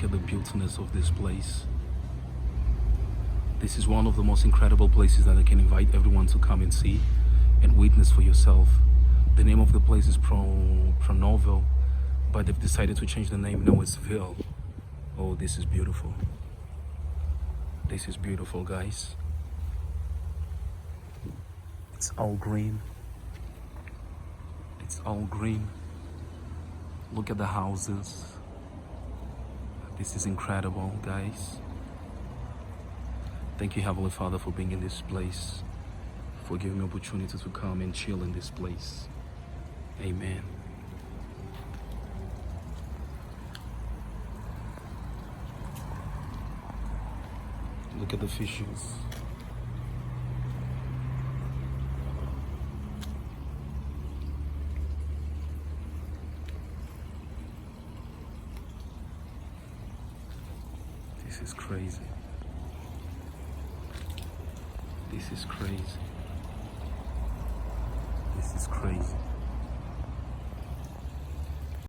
Look at the beautiness of this place. This is one of the most incredible places that I can invite everyone to come and see and witness for yourself. The name of the place is Pronovo, but they've decided to change the name. No, it's Ville. Oh, this is beautiful. This is beautiful, guys. It's all green. It's all green. Look at the houses. This is incredible, guys. Thank you, Heavenly Father, for being in this place, for giving me opportunity to come and chill in this place. Amen. Look at the fishes. This is crazy. This is crazy. This is crazy.